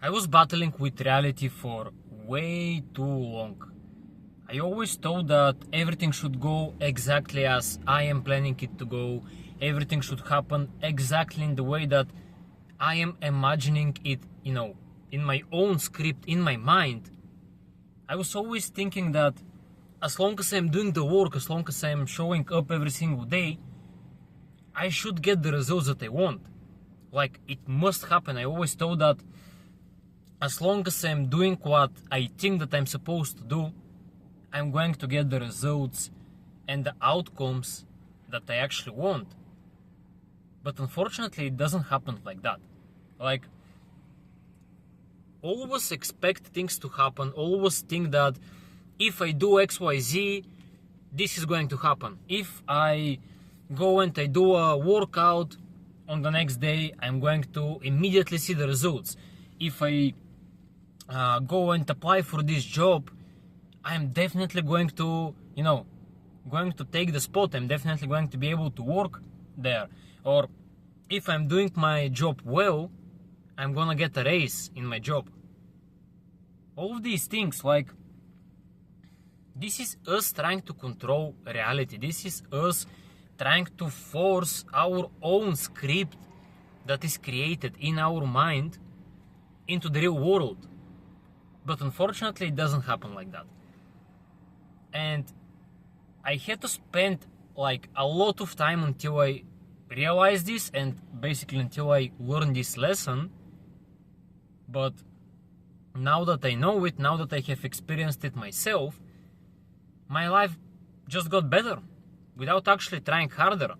I was battling with reality for way too long. I always thought that everything should go exactly as I am planning it to go. Everything should happen exactly in the way that I am imagining it, in my own script, in my mind. I was always thinking that as long as I'm doing the work, as long as I'm showing up every single day, I should get the results that I want. Like, it must happen. I always thought that as long as I'm doing what I think that I'm supposed to do, I'm going to get the results and the outcomes that I actually want. But unfortunately, it doesn't happen like that. Like, always expect things to happen, always think that if I do XYZ, this is going to happen. If I go and I do a workout on the next day, I'm going to immediately see the results. If I go and apply for this job, I'm definitely going to, take the spot. I'm definitely going to be able to work there. Or if I'm doing my job well, I'm gonna get a raise in my job. All of these things, like, this is us trying to control reality. This is us trying to force our own script that is created in our mind into the real world. But unfortunately, it doesn't happen like that. And I had to spend like a lot of time until I realized this, and basically until I learned this lesson. But now that I know it, now that I have experienced it myself, my life just got better without actually trying harder.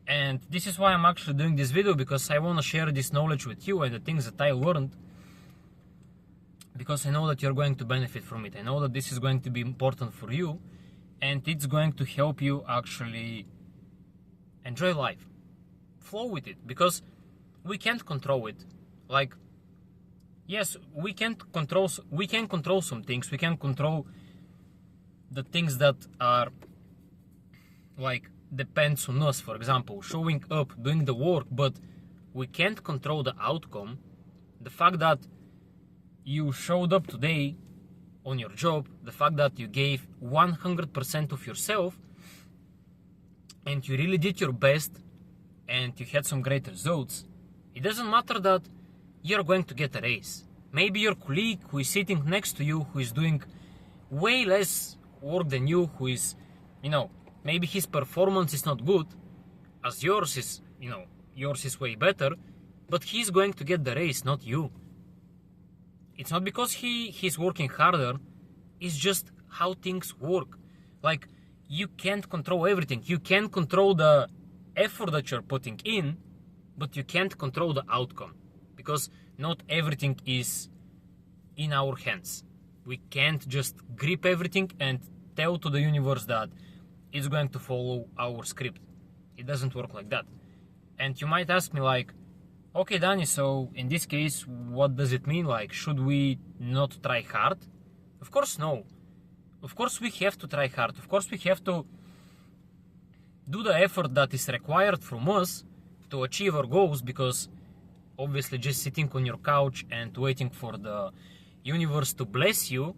And this is why I'm actually doing this video, because I want to share this knowledge with you and the things that I learned, because I know that you're going to benefit from it. I know that this is going to be important for you, and it's going to help you actually enjoy life, flow with it, because we can't control it. Like, yes, we can control some things. We can control the things that are like depends on us. For example, showing up, doing the work, but we can't control the outcome. The fact that you showed up today on your job, the fact that you gave 100% of yourself and you really did your best and you had some great results, it doesn't matter that you're going to get a raise. Maybe your colleague who is sitting next to you, who is doing way less work than you, who is, maybe his performance is not good as yours is, yours is way better, but he's going to get the raise, not you. It's not because he's working harder, it's just how things work. Like, you can't control everything. You can control the effort that you're putting in, but you can't control the outcome, because not everything is in our hands. We can't just grip everything and tell to the universe that it's going to follow our script. It doesn't work like that. And you might ask me, like, okay, Danny, so in this case, what does it mean? Like, should we not try hard? Of course, no. Of course, we have to try hard. Of course, we have to do the effort that is required from us to achieve our goals, because obviously just sitting on your couch and waiting for the universe to bless you,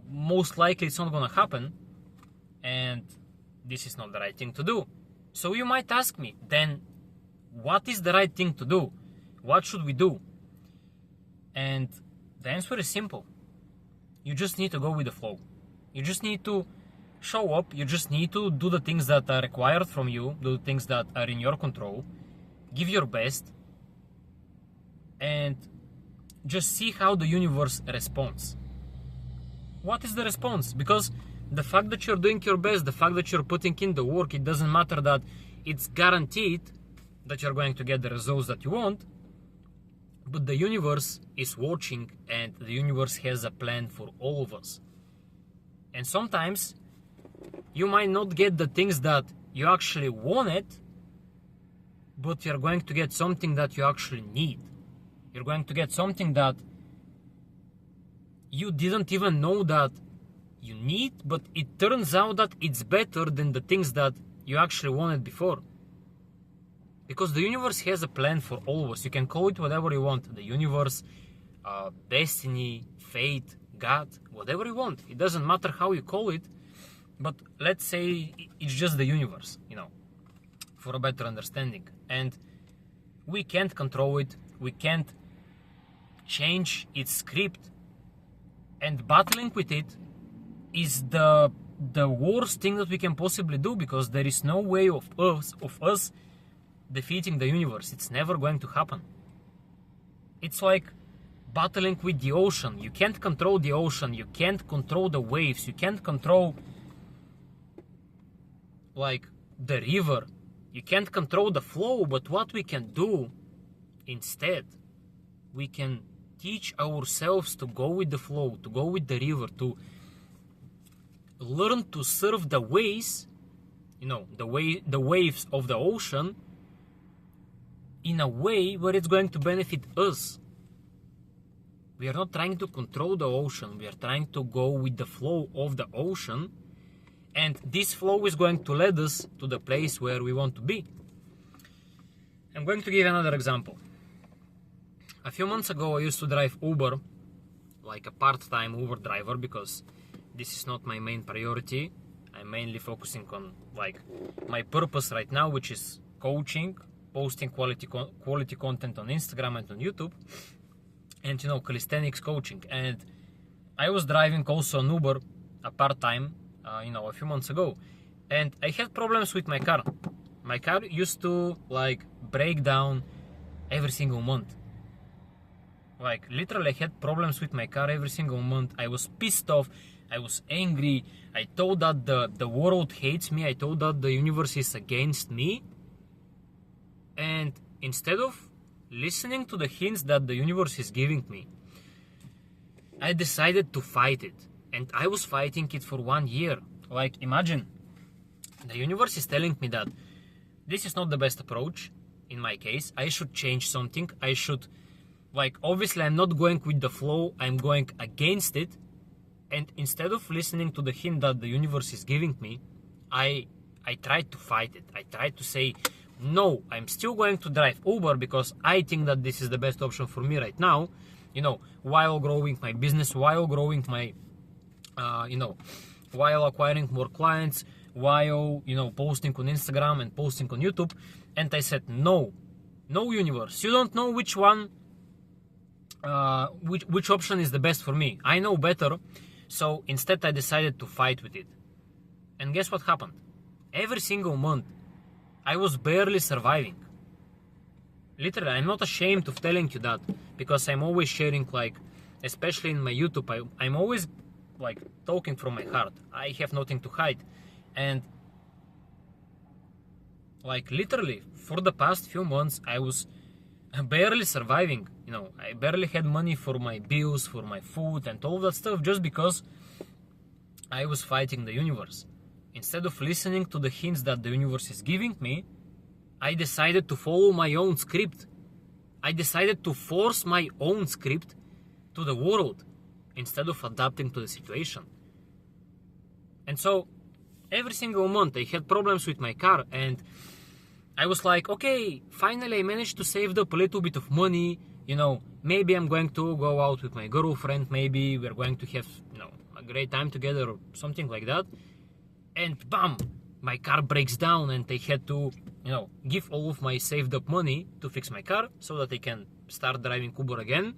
most likely it's not gonna happen, and this is not the right thing to do. So you might ask me, then what is the right thing to do? What should we do? And the answer is simple. You just need to go with the flow. You just need to show up. You just need to do the things that are required from you, do the things that are in your control, give your best, and just see how the universe responds. What is the response? Because the fact that you're doing your best, the fact that you're putting in the work, it doesn't matter that it's guaranteed that you're going to get the results that you want, but the universe is watching, and the universe has a plan for all of us. And sometimes you might not get the things that you actually wanted, but you're going to get something that you actually need. You're going to get something that you didn't even know that you need, but it turns out that it's better than the things that you actually wanted before. Because the universe has a plan for all of us. You can call it whatever you want. The universe, destiny, fate, God, whatever you want. It doesn't matter how you call it. But let's say it's just the universe, for a better understanding. And we can't control it. We can't change its script. And battling with it is the worst thing that we can possibly do, because there is no way of us defeating the universe. It's never going to happen. It's like battling with the ocean. You can't control the ocean. You can't control the waves. You can't control like the river. You can't control the flow. But what we can do instead, we can teach ourselves to go with the flow, to go with the river, to learn to surf the waves, the waves of the ocean, in a way where it's going to benefit us. We are not trying to control the ocean. We are trying to go with the flow of the ocean. And this flow is going to lead us to the place where we want to be. I'm going to give another example. A few months ago, I used to drive Uber, like a part-time Uber driver, because this is not my main priority. I'm mainly focusing on like my purpose right now, which is coaching, posting quality content on Instagram and on YouTube, and calisthenics coaching. And I was driving also an Uber, a part-time, a few months ago, and I had problems with my car. My car used to like break down every single month. Like literally I had problems with my car every single month. I was pissed off. I was angry. I thought that the world hates me. I thought that the universe is against me. And instead of listening to the hints that the universe is giving me, I decided to fight it. And I was fighting it for 1 year. Like imagine, the universe is telling me that this is not the best approach. In my case, I should change something. I should, obviously I'm not going with the flow. I'm going against it. And instead of listening to the hint that the universe is giving me, I tried to fight it. I tried to say, no, I'm still going to drive Uber because I think that this is the best option for me right now, while growing my business, while growing my, while acquiring more clients, while, posting on Instagram and posting on YouTube. And I said, no, universe, you don't know which one, which option is the best for me. I know better. So instead I decided to fight with it. And guess what happened? Every single month I was barely surviving. Literally, I'm not ashamed of telling you that, because I'm always sharing, especially in my YouTube, I'm always talking from my heart. I have nothing to hide. And literally for the past few months I was barely surviving. I barely had money for my bills, for my food and all that stuff, just because I was fighting the universe. Instead of listening to the hints that the universe is giving me, I decided to follow my own script. I decided to force my own script to the world instead of adapting to the situation. And so every single month I had problems with my car, and I was like, okay, finally I managed to save up a little bit of money. Maybe I'm going to go out with my girlfriend. Maybe we're going to have, a great time together or something like that. And bam, my car breaks down, and I had to, give all of my saved up money to fix my car so that I can start driving Uber again,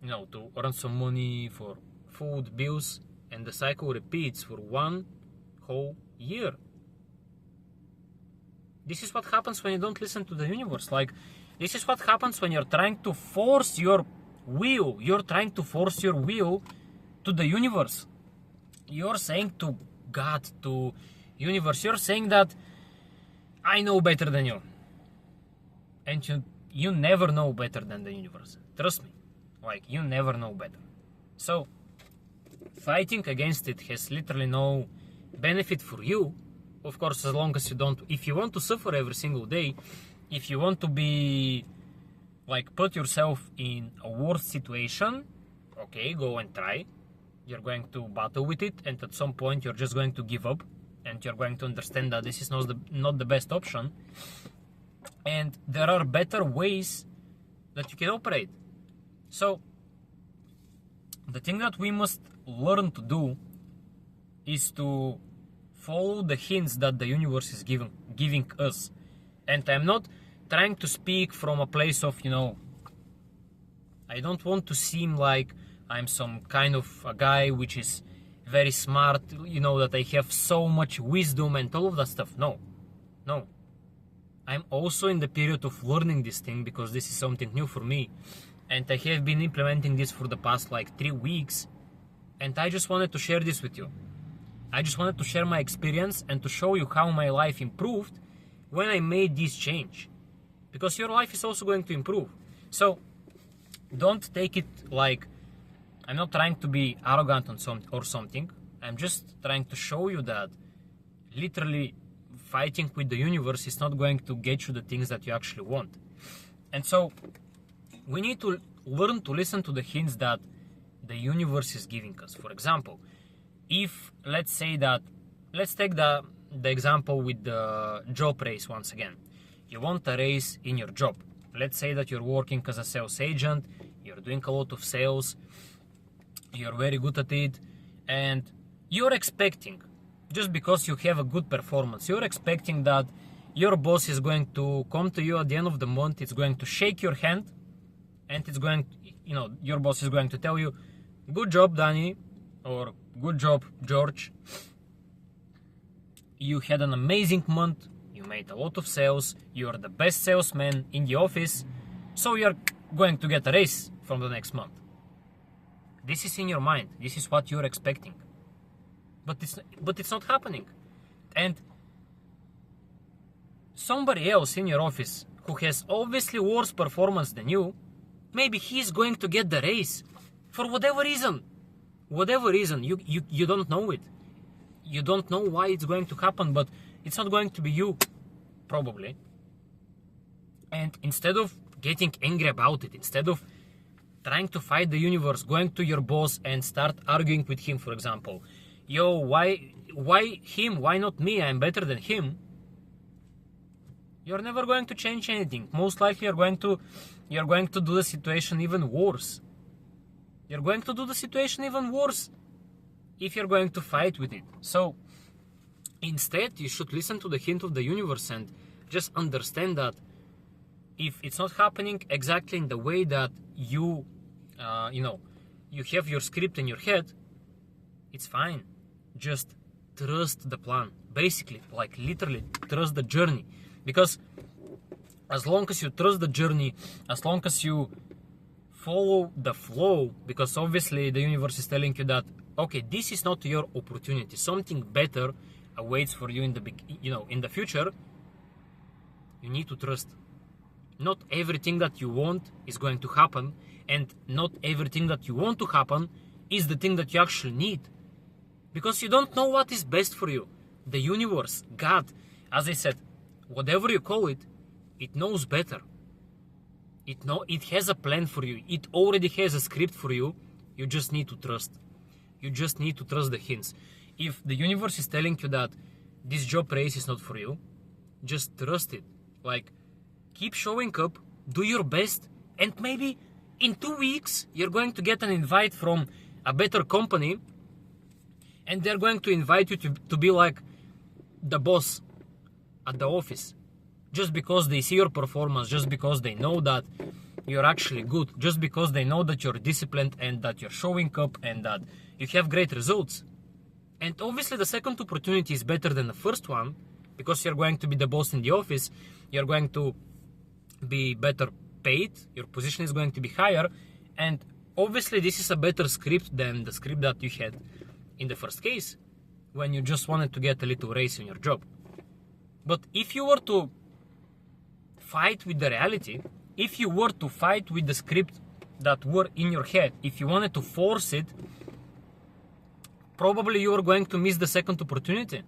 to earn some money for food, bills, and the cycle repeats for 1 whole year. This is what happens when you don't listen to the universe. This is what happens when you're trying to force your will. You're trying to force your will to the universe. You're saying to God, to universe, you're saying that I know better than you. And you never know better than the universe. Trust me. You never know better. So fighting against it has literally no benefit for you. Of course, as long as you don't, if you want to suffer every single day, if you want to be, put yourself in a worse situation, okay, go and try. You're going to battle with it, and at some point you're just going to give up, and you're going to understand that this is not the best option. and there are better ways that you can operate. So the thing that we must learn to do is to follow the hints that the universe is giving us. And I'm not trying to speak from a place of, I don't want to seem like I'm some kind of a guy which is very smart, that I have so much wisdom and all of that stuff. No. I'm also in the period of learning this thing because this is something new for me. And I have been implementing this for the past 3 weeks. And I just wanted to share this with you. I just wanted to share my experience and to show you how my life improved when I made this change. Because your life is also going to improve. So don't take it like I'm not trying to be arrogant or something. I'm just trying to show you that literally fighting with the universe is not going to get you the things that you actually want. And so we need to learn to listen to the hints that the universe is giving us. For example, if let's take the example with the job raise once again. You want a raise in your job. Let's say that you're working as a sales agent, you're doing a lot of sales, you're very good at it, and you're expecting, just because you have a good performance, you're expecting that your boss is going to come to you at the end of the month, it's going to shake your hand, and it's going, your boss is going to tell you, good job, Danny, or good job, George. You had an amazing month, you made a lot of sales, you're the best salesman in the office, so you're going to get a raise from the next month. This is in your mind, this is what you're expecting. But it's not happening. And somebody else in your office who has obviously worse performance than you, maybe he's going to get the raise for whatever reason. You don't know it. You don't know why it's going to happen, but it's not going to be you, probably. And instead of getting angry about it, instead of trying to fight the universe, going to your boss and start arguing with him, for example, yo, why him? Why not me? I'm better than him. You're never going to change anything. Most likely you're going to do the situation even worse. You're going to do the situation even worse if you're going to fight with it. So instead, you should listen to the hint of the universe and just understand that if it's not happening exactly in the way that you have your script in your head, it's fine. Just trust the plan. Basically, literally trust the journey. Because as long as you trust the journey, as long as you follow the flow, because obviously the universe is telling you that, okay, this is not your opportunity. Something better awaits for you in the future. You need to trust. Not everything that you want is going to happen, and not everything that you want to happen is the thing that you actually need. Because you don't know what is best for you. The universe, God, as I said, whatever you call it, it knows better. It has a plan for you. It already has a script for you. You just need to trust. You just need to trust the hints. If the universe is telling you that this job race is not for you, just trust it. Keep showing up, do your best, and maybe in 2 weeks you're going to get an invite from a better company, and they're going to invite you to be like the boss at the office. Just because they see your performance, just because they know that you're actually good, just because they know that you're disciplined and that you're showing up and that you have great results. And obviously the second opportunity is better than the first one, because you're going to be the boss in the office, you're going to be better paid, your position is going to be higher, and obviously this is a better script than the script that you had in the first case, when you just wanted to get a little raise in your job. But if you were to fight with the reality, if you were to fight with the script that were in your head, if you wanted to force it, probably you were going to miss the second opportunity,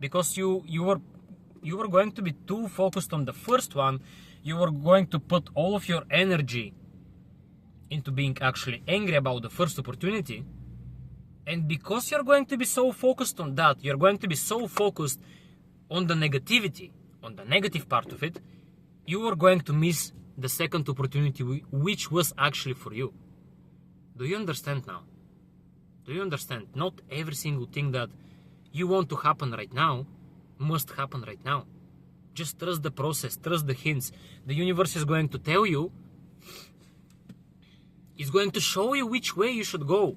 because you were going to be too focused on the first one. You were going to put all of your energy into being actually angry about the first opportunity, and because you're going to be so focused on that, you're going to be so focused on the negativity, on the negative part of it, you are going to miss the second opportunity which was actually for you. Do you understand now? Do you understand? Not every single thing that you want to happen right now must happen right now. Just trust the process, trust the hints. The universe is going to tell you, it's going to show you which way you should go.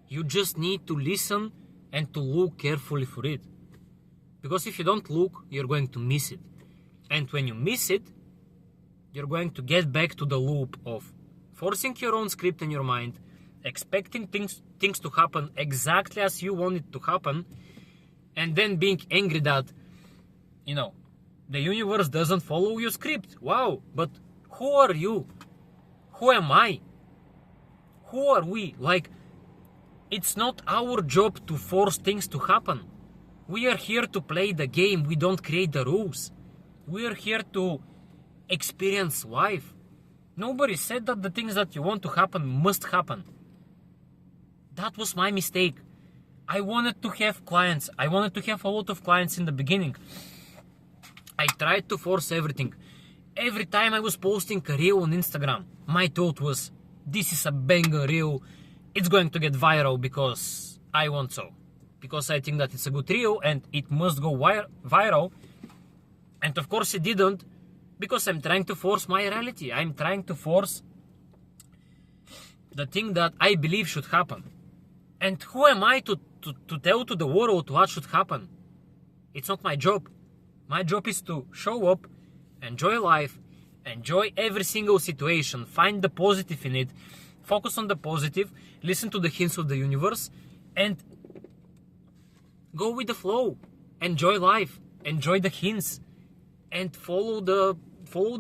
You just need to listen and to look carefully for it. Because if you don't look, you're going to miss it. And when you miss it, you're going to get back to the loop of forcing your own script in your mind, expecting things to happen exactly as you want it to happen, and then being angry that, the universe doesn't follow your script. Wow, but who are you? Who am I? Who are we? It's not our job to force things to happen. We are here to play the game. We don't create the rules. We are here to experience life. Nobody said that the things that you want to happen must happen. That was my mistake. I wanted to have clients. I wanted to have a lot of clients in the beginning. I tried to force everything. Every time I was posting a reel on Instagram, my thought was, this is a banger reel. It's going to get viral because I want so. Because I think that it's a good reel and it must go viral. And of course it didn't, because I'm trying to force my reality. I'm trying to force the thing that I believe should happen. And who am I to tell to the world what should happen? It's not my job. My job is to show up, enjoy life, enjoy every single situation, find the positive in it, focus on the positive, listen to the hints of the universe, and go with the flow. Enjoy life, enjoy the hints, and follow the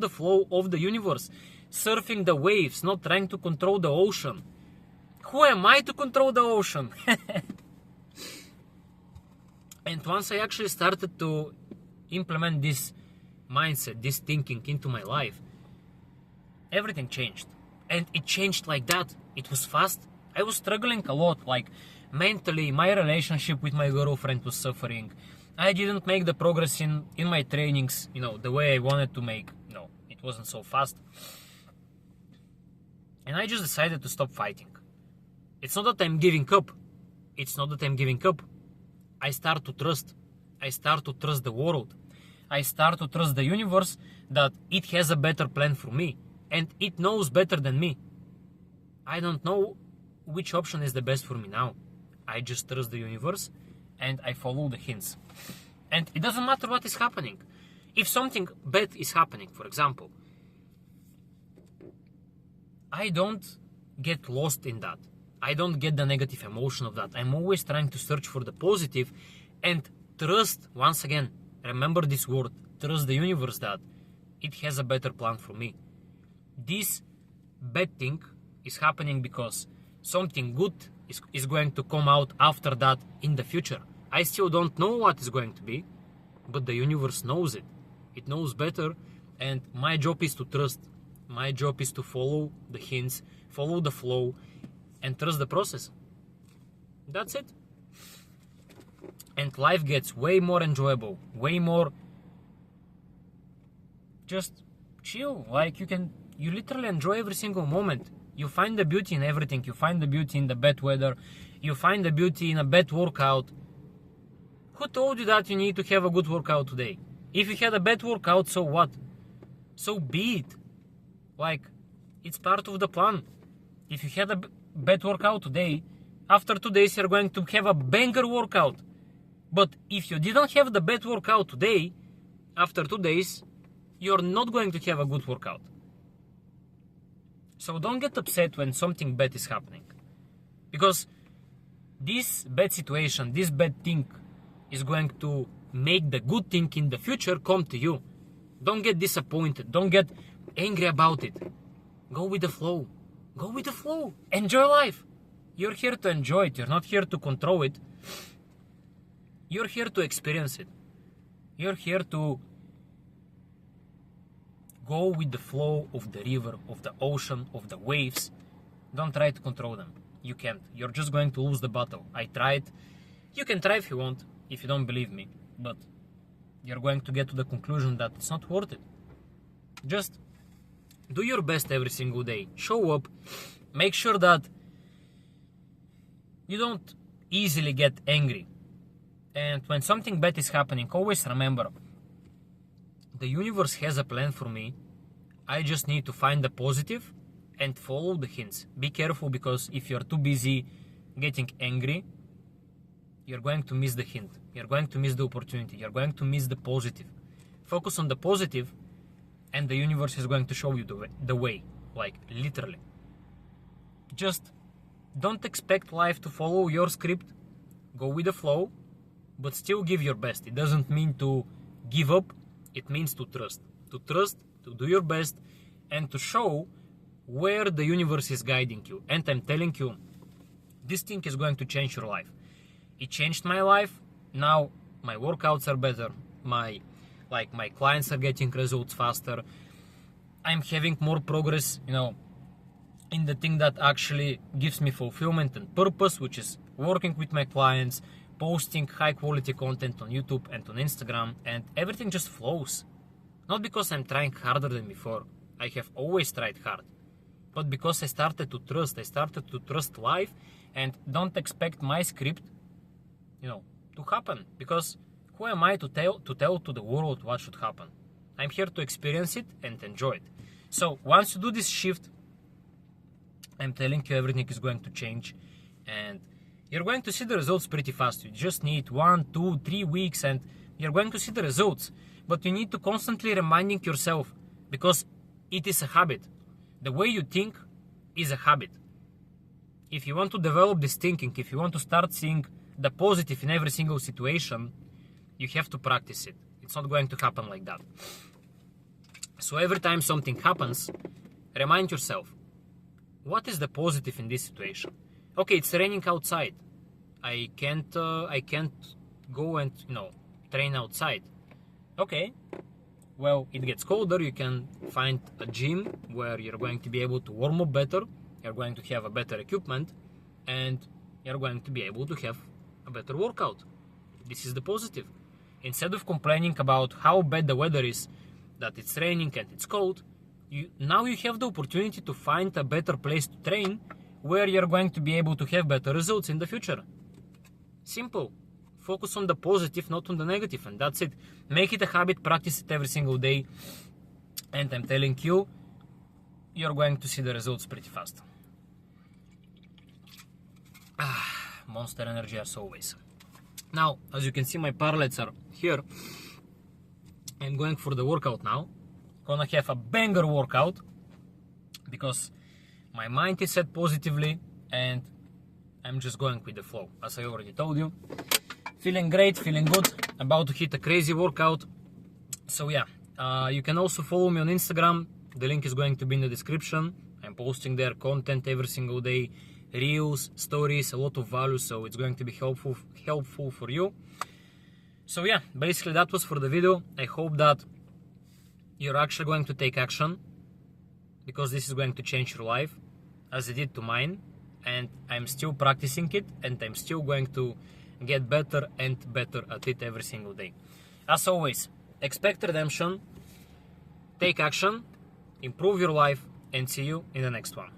flow of the universe. Surfing the waves, not trying to control the ocean. Who am I to control the ocean? And once I actually started to implement this mindset, this thinking into my life, everything changed. And it changed like that. It was fast. I was struggling a lot, mentally. My relationship with my girlfriend was suffering. I didn't make the progress in my trainings, the way I wanted to make. No, it wasn't so fast. And I just decided to stop fighting. It's not that I'm giving up. I start to trust. I start to trust the world. I start to trust the universe that it has a better plan for me. And it knows better than me. I don't know which option is the best for me now. I just trust the universe and I follow the hints. And it doesn't matter what is happening. If something bad is happening, for example, I don't get lost in that. I don't get the negative emotion of that. I'm always trying to search for the positive and trust, once again, remember this word, trust the universe that it has a better plan for me. This bad thing is happening because something good is going to come out after that in the future. I still don't know what is going to be, but the universe knows it. It knows better, and my job is to trust. My job is to follow the hints, follow the flow, and trust the process. That's it. And life gets way more enjoyable, way more just chill. You literally enjoy every single moment. You find the beauty in everything. You find the beauty in the bad weather. You find the beauty in a bad workout. Who told you that you need to have a good workout today? If you had a bad workout, so what? So be it. It's part of the plan. If you had a bad workout today, after 2 days you're going to have a banger workout. But if you didn't have the bad workout today, after 2 days, you're not going to have a good workout. So don't get upset when something bad is happening. Because this bad situation, this bad thing is going to make the good thing in the future come to you. Don't get disappointed. Don't get angry about it. Go with the flow. Go with the flow. Enjoy life. You're here to enjoy it. You're not here to control it. You're here to experience it. You're here to go with the flow of the river, of the ocean, of the waves. Don't try to control them. You can't. You're just going to lose the battle. I tried. You can try if you want, if you don't believe me. But you're going to get to the conclusion that it's not worth it. Just do your best every single day. Show up. Make sure that you don't easily get angry. And when something bad is happening, always remember, the universe has a plan for me. I just need to find the positive and follow the hints. Be careful, because if you're too busy getting angry, you're going to miss the hint. You're going to miss the opportunity. You're going to miss the positive. Focus on the positive, and the universe is going to show you the way. Like, literally. Just don't expect life to follow your script. Go with the flow, but still give your best. It doesn't mean to give up. It means to trust. To trust, to do your best, and to show where the universe is guiding you. And I'm telling you, this thing is going to change your life. It changed my life. Now my workouts are better. My clients are getting results faster. I'm having more progress, in the thing that actually gives me fulfillment and purpose, which is working with my clients, posting high quality content on YouTube and on Instagram, and everything just flows. Not because I'm trying harder than before. I have always tried hard. But because I started to trust life, and don't expect my script, to happen. Because who am I to tell to the world what should happen? I'm here to experience it and enjoy it. So once you do this shift, I'm telling you, everything is going to change, and you're going to see the results pretty fast. You just need 1, 2, 3 weeks, and you're going to see the results. But you need to constantly reminding yourself, because it is a habit. The way you think is a habit. If you want to develop this thinking, if you want to start seeing the positive in every single situation, you have to practice it. It's not going to happen like that. So every time something happens, remind yourself, what is the positive in this situation? Okay, it's raining outside. I can't go and train outside. Okay, well, it gets colder. You can find a gym where you're going to be able to warm up better. You're going to have a better equipment, and you're going to be able to have a better workout. This is the positive. Instead of complaining about how bad the weather is, that it's raining and it's cold, now you have the opportunity to find a better place to train, where you're going to be able to have better results in the future. Simple. Focus on the positive, not on the negative, and that's it. Make it a habit, practice it every single day, and I'm telling you, you're going to see the results pretty fast. Monster energy as always. Now, as you can see, my parallels are here. I'm going for the workout now. Gonna have a banger workout, because my mind is set positively, and I'm just going with the flow, as I already told you. Feeling great, feeling good, about to hit a crazy workout. So yeah, you can also follow me on Instagram. The link is going to be in the description. I'm posting there content every single day, reels, stories, a lot of value, so it's going to be helpful for you. So yeah, basically that was for the video. I hope that you're actually going to take action, because this is going to change your life, as it did to mine, and I'm still practicing it, and I'm still going to get better and better at it every single day. As always, expect redemption, take action, improve your life, and see you in the next one.